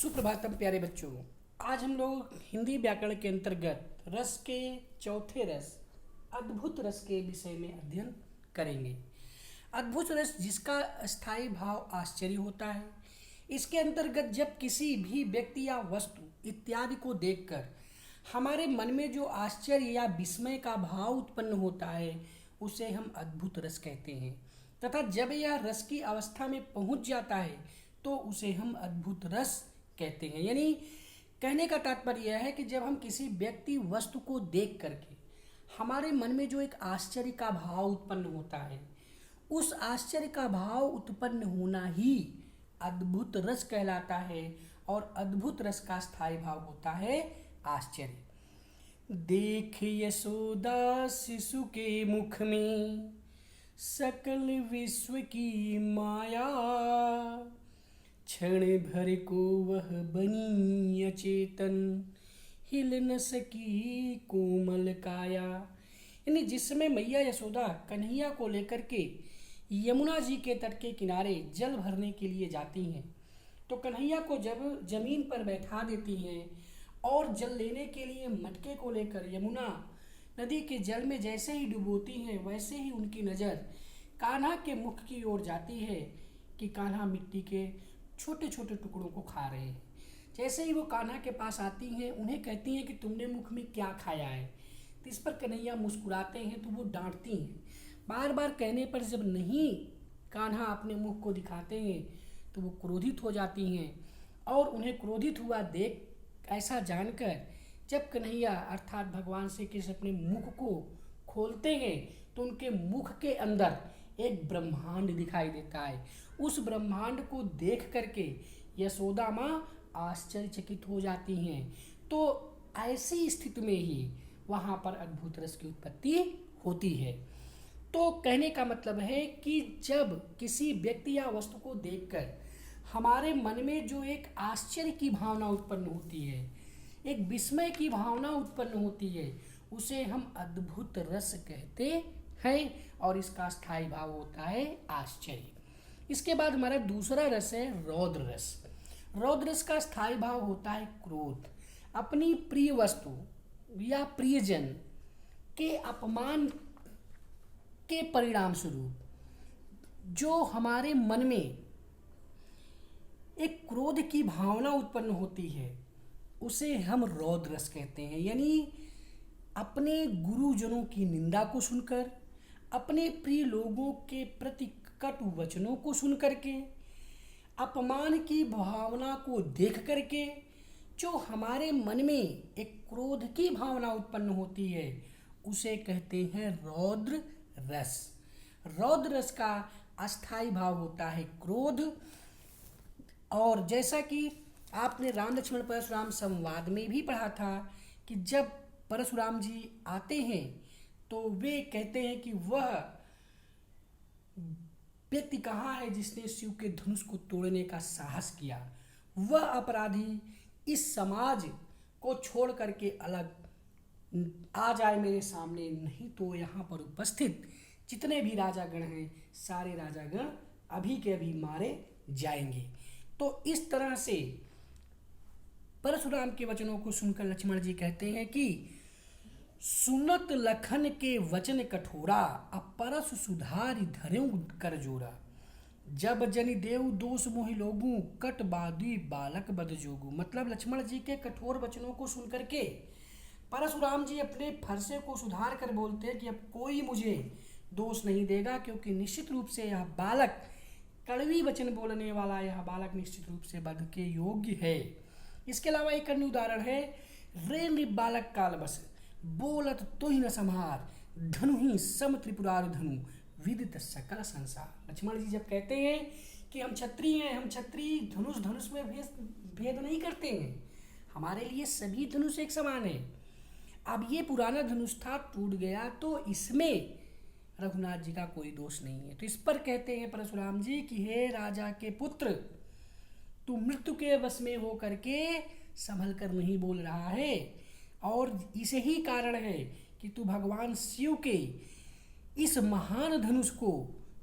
सुप्रभातम प्यारे बच्चों। आज हम लोग हिंदी व्याकरण के अंतर्गत रस के चौथे रस अद्भुत रस के विषय में अध्ययन करेंगे। अद्भुत रस जिसका स्थायी भाव आश्चर्य होता है। इसके अंतर्गत जब किसी भी व्यक्ति या वस्तु इत्यादि को देखकर हमारे मन में जो आश्चर्य या विस्मय का भाव उत्पन्न होता है उसे हम अद्भुत रस कहते हैं, तथा जब यह रस की अवस्था में पहुंच जाता है तो उसे हम अद्भुत रस कहते हैं। यानी कहने का तात्पर्य यह है कि जब हम किसी व्यक्ति वस्तु को देख करके हमारे मन में जो एक आश्चर्य का भाव उत्पन्न होता है, उस आश्चर्य का भाव उत्पन्न होना ही अद्भुत रस कहलाता है। और अद्भुत रस का स्थायी भाव होता है आश्चर्य। देख यशोदा शिशु के मुख में सकल विश्व की माया, क्षण भर को वह बनी अचेतन, हिल न सकी कोमल काया। यानी जिस समय मैया यशोदा कन्हैया को लेकर के यमुना जी के तट के किनारे जल भरने के लिए जाती हैं, तो कन्हैया को जब जमीन पर बैठा देती हैं और जल लेने के लिए मटके को लेकर यमुना नदी के जल में जैसे ही डुबोती हैं, वैसे ही उनकी नज़र कान्हा के मुख की ओर जाती है कि कान्हा मिट्टी के छोटे छोटे टुकड़ों को खा रहे हैं। जैसे ही वो कान्हा के पास आती हैं, उन्हें कहती हैं कि तुमने मुख में क्या खाया है। तो इस पर कन्हैया मुस्कुराते हैं तो वो डांटती हैं। बार बार कहने पर जब नहीं कान्हा अपने मुख को दिखाते हैं तो वो क्रोधित हो जाती हैं, और उन्हें क्रोधित हुआ देख ऐसा जानकर जब कन्हैया अर्थात भगवान श्री कृष्ण अपने मुख को खोलते हैं तो उनके मुख के अंदर एक ब्रह्मांड दिखाई देता है। उस ब्रह्मांड को देख करके यशोदा माँ आश्चर्यचकित हो जाती हैं। तो ऐसी स्थिति में ही वहाँ पर अद्भुत रस की उत्पत्ति होती है। तो कहने का मतलब है कि जब किसी व्यक्ति या वस्तु को देखकर हमारे मन में जो एक आश्चर्य की भावना उत्पन्न होती है, एक विस्मय की भावना उत्पन्न होती है, उसे हम अद्भुत रस कहते हैं, और इसका स्थायी भाव होता है आश्चर्य। इसके बाद हमारा दूसरा रस है रौद्र रस। रौद्र रस का स्थायी भाव होता है क्रोध। अपनी प्रिय वस्तु या प्रियजन के अपमान के परिणाम स्वरूप जो हमारे मन में एक क्रोध की भावना उत्पन्न होती है उसे हम रौद्र रस कहते हैं। यानी अपने गुरुजनों की निंदा को सुनकर, अपने प्रिय लोगों के प्रति कटु वचनों को सुन करके, अपमान की भावना को देख करके जो हमारे मन में एक क्रोध की भावना उत्पन्न होती है उसे कहते हैं रौद्र रस। रौद्र रस का अस्थायी भाव होता है क्रोध। और जैसा कि आपने राम लक्ष्मण परशुराम संवाद में भी पढ़ा था कि जब परशुराम जी आते हैं तो वे कहते हैं कि वह व्यक्ति कहाँ है जिसने शिव के धनुष को तोड़ने का साहस किया। वह अपराधी इस समाज को छोड़ करके अलग आ जाए मेरे सामने, नहीं तो यहाँ पर उपस्थित जितने भी राजागण हैं सारे राजागण अभी के अभी मारे जाएंगे। तो इस तरह से परशुराम के वचनों को सुनकर लक्ष्मण जी कहते हैं कि सुनत लखन के वचन कठोरा, अपरस सुधारि धर्यु कर जोरा। जब जनि देव दोष मोहि लोगू, कट बादी बालक बद जोगू। मतलब लक्ष्मण जी के कठोर वचनों को सुनकर के परशुराम जी अपने फरसे को सुधार कर बोलते हैं कि अब कोई मुझे दोष नहीं देगा, क्योंकि निश्चित रूप से यह बालक, कड़वी वचन बोलने वाला यह बालक निश्चित रूप से वध के योग्य है। इसके अलावा एक अन्य उदाहरण है, रे नृप बालक काल बस, बोलत तो ही न संहार, धनु ही सम त्रिपुरार धनु, विदित सकल संसार। लक्ष्मण जी जब कहते हैं कि हम क्षत्रिय हैं, हम क्षत्रिय धनुष में भेद नहीं करते हैं, हमारे लिए सभी धनुष एक समान है। अब ये पुराना धनुष था, टूट गया, तो इसमें रघुनाथ जी का कोई दोष नहीं है। तो इस पर कहते हैं परशुराम जी कि हे राजा के पुत्र, तू मृत्यु के वश में हो करके संभल कर नहीं बोल रहा है, और इसे ही कारण है कि तू भगवान शिव के इस महान धनुष को,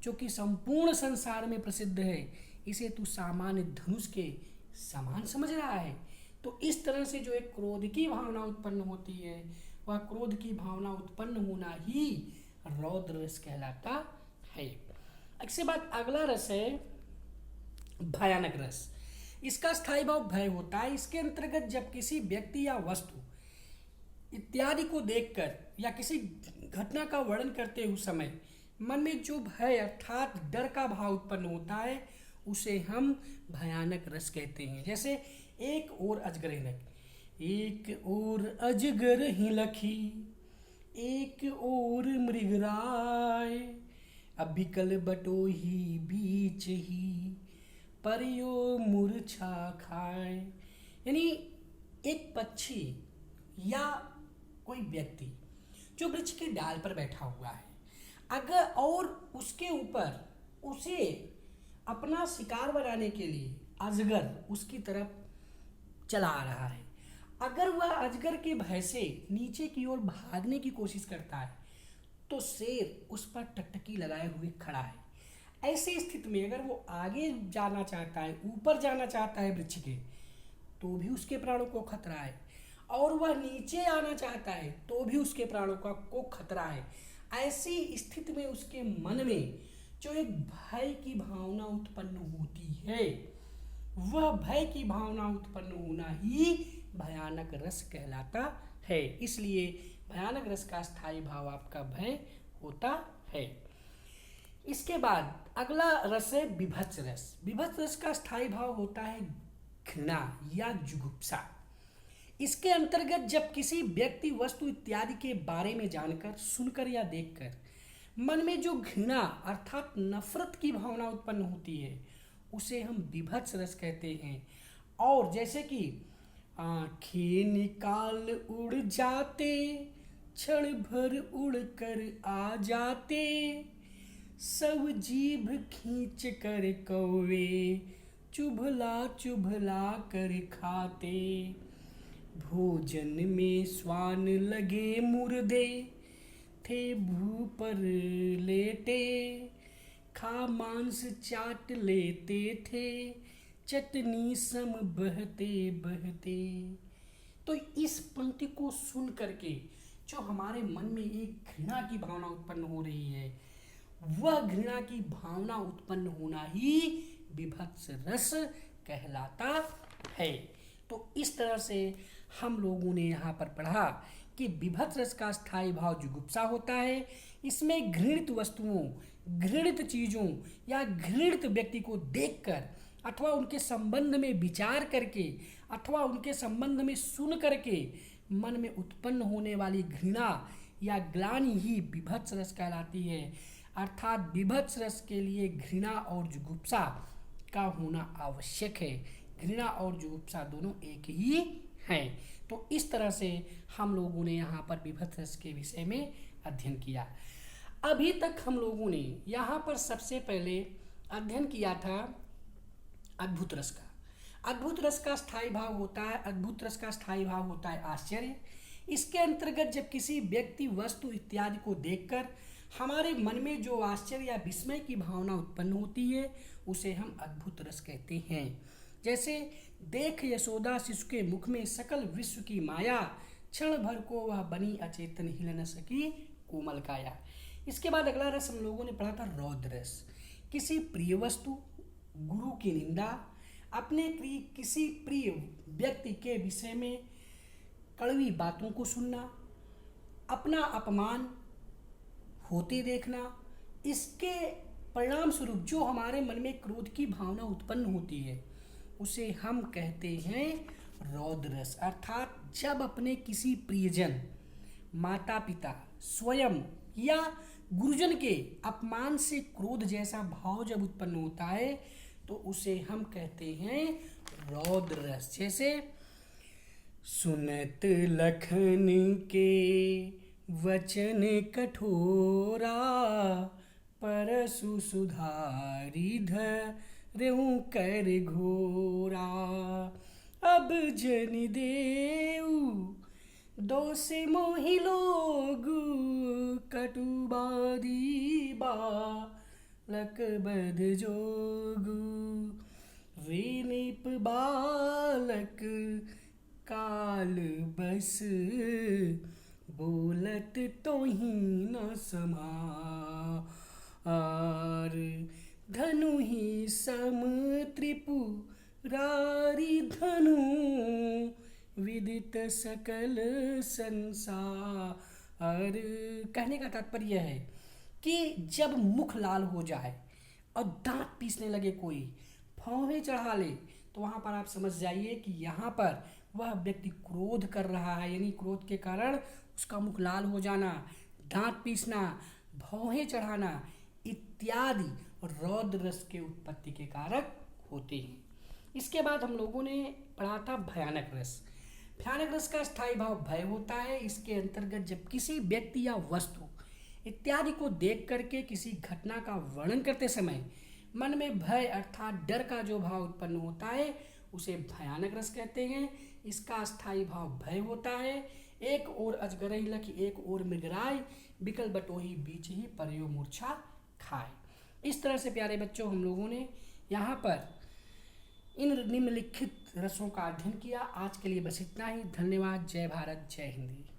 जो कि संपूर्ण संसार में प्रसिद्ध है, इसे तू सामान्य धनुष के समान समझ रहा है। तो इस तरह से जो एक क्रोध की भावना उत्पन्न होती है, वह क्रोध की भावना उत्पन्न होना ही रौद्र रस कहलाता है। इसके बाद अगला रस है भयानक रस। इसका स्थायी भाव भय होता है। इसके अंतर्गत जब किसी व्यक्ति या वस्तु इत्यादि को देखकर या किसी घटना का वर्णन करते हुए समय मन में जो भय अर्थात डर का भाव उत्पन्न होता है, उसे हम भयानक रस कहते हैं। जैसे एक और अजगर हिलक, एक और अजगर हिलखी, एक और मृगराय, अबिकल बटोही बीच ही, परियो मूर्छा खाए। यानी एक पक्षी या कोई व्यक्ति जो वृक्ष के डाल पर बैठा हुआ है, अगर और उसके ऊपर उसे अपना शिकार बनाने के लिए अजगर उसकी तरफ चला आ रहा है, अगर वह अजगर के भय से नीचे की ओर भागने की कोशिश करता है तो शेर उस पर टकटकी लगाए हुए खड़ा है। ऐसी स्थिति में अगर वो आगे जाना चाहता है, ऊपर जाना चाहता है वृक्ष के, तो भी उसके प्राणों को खतरा है, और वह नीचे आना चाहता है तो भी उसके प्राणों को खतरा है। ऐसी स्थिति में उसके मन में जो एक भय की भावना उत्पन्न होती है, वह भय की भावना उत्पन्न होना ही भयानक रस कहलाता है। इसलिए भयानक रस का स्थायी भाव आपका भय होता है। इसके बाद अगला रस है बीभत्स रस। बीभत्स रस का स्थायी भाव होता है घृणा या जुगुप्सा। इसके अंतर्गत जब किसी व्यक्ति, वस्तु इत्यादि के बारे में जानकर, सुनकर या देखकर मन में जो घृणा अर्थात नफरत की भावना उत्पन्न होती है, उसे हम बीभत्स रस कहते हैं। और जैसे कि आंखें निकाल उड़ जाते, क्षण भर उड़ कर आ जाते, सब जीभ खींच कर कौवे चुभला चुभला कर खाते, भोजन में स्वान लगे मुर्दे, थे भू पर लेटे, खा मांस चाट लेते थे, चटनी सम बहते बहते। तो इस पंक्ति को सुन करके जो हमारे मन में एक घृणा की भावना उत्पन्न हो रही है, वह घृणा की भावना उत्पन्न होना ही बीभत्स रस कहलाता है। तो इस तरह से हम लोगों ने यहाँ पर पढ़ा कि बीभत्स रस का स्थायी भाव जुगुप्सा होता है। इसमें घृणित वस्तुओं, घृणित चीज़ों या घृणित व्यक्ति को देखकर अथवा उनके संबंध में विचार करके अथवा उनके संबंध में सुन करके मन में उत्पन्न होने वाली घृणा या ग्लानि ही बीभत्स रस कहलाती है। अर्थात बीभत्स रस के लिए घृणा और जुगुप्सा का होना आवश्यक है। घृणा और जुगुप्सा दोनों एक ही हैं। तो इस तरह से हम लोगों ने यहाँ पर बीभत्स रस के विषय में अध्ययन किया। अभी तक हम लोगों ने यहाँ पर सबसे पहले अध्ययन किया था अद्भुत रस का। अद्भुत रस का स्थायी भाव होता है, अद्भुत रस का स्थायी भाव होता है आश्चर्य। इसके अंतर्गत जब किसी व्यक्ति, वस्तु इत्यादि को देखकर हमारे मन में जो आश्चर्य या विस्मय की भावना उत्पन्न होती है, उसे हम अद्भुत रस कहते हैं। जैसे देख यशोदा शिशु के मुख में सकल विश्व की माया, क्षण भर को वह बनी अचेतन हिल न सकी कोमल काया। इसके बाद अगला रस हम लोगों ने पढ़ा था रौद्र रस। किसी प्रिय वस्तु, गुरु की निंदा, अपने किसी प्रिय व्यक्ति के विषय में कड़वी बातों को सुनना, अपना अपमान होते देखना, इसके परिणाम स्वरूप जो हमारे मन में क्रोध की भावना उत्पन्न होती है, उसे हम कहते हैं रौद्र रस। अर्थात जब अपने किसी प्रियजन, माता पिता, स्वयं या गुरुजन के अपमान से क्रोध जैसा भाव जब उत्पन्न होता है, तो उसे हम कहते हैं रौद्र रस। जैसे सुनत लखन के वचन कठोरा, परसु सुधारी धरऊं कर घोरा, अब जन देऊ दोष मोहि लोग, कटुबादी बालक बद जोगु, ऋणीप बालक काल बस, बोलत तो ही न समार। धनु ही सम त्रिपुरारी धनु, विदित सकल संसार। कहने का तात्पर्य है कि जब मुख लाल हो जाए और दांत पीसने लगे, कोई भौहें चढ़ा ले, तो वहाँ पर आप समझ जाइए कि यहाँ पर वह व्यक्ति क्रोध कर रहा है, यानी क्रोध के कारण उसका मुख लाल हो जाना, दांत पीसना, भौहें चढ़ाना इत्यादि रौद्र रस के उत्पत्ति के कारक होते हैं। इसके बाद हम लोगों ने पढ़ा था भयानक रस। भयानक रस का स्थायी भाव भय होता है। इसके अंतर्गत जब किसी व्यक्ति या वस्तु इत्यादि को देख करके किसी घटना का वर्णन करते समय मन में भय अर्थात डर का जो भाव उत्पन्न होता है उसे भयानक रस कहते हैं। इसका स्थायी भाव भय होता है। एक ओर अजगरहि लखि एक ओर मृगराय, बिकल बटोही बीच ही परयो मूर्छा खाए। इस तरह से प्यारे बच्चों हम लोगों ने यहाँ पर इन निम्नलिखित रसों का अध्ययन किया। आज के लिए बस इतना ही। धन्यवाद। जय भारत, जय हिंदी।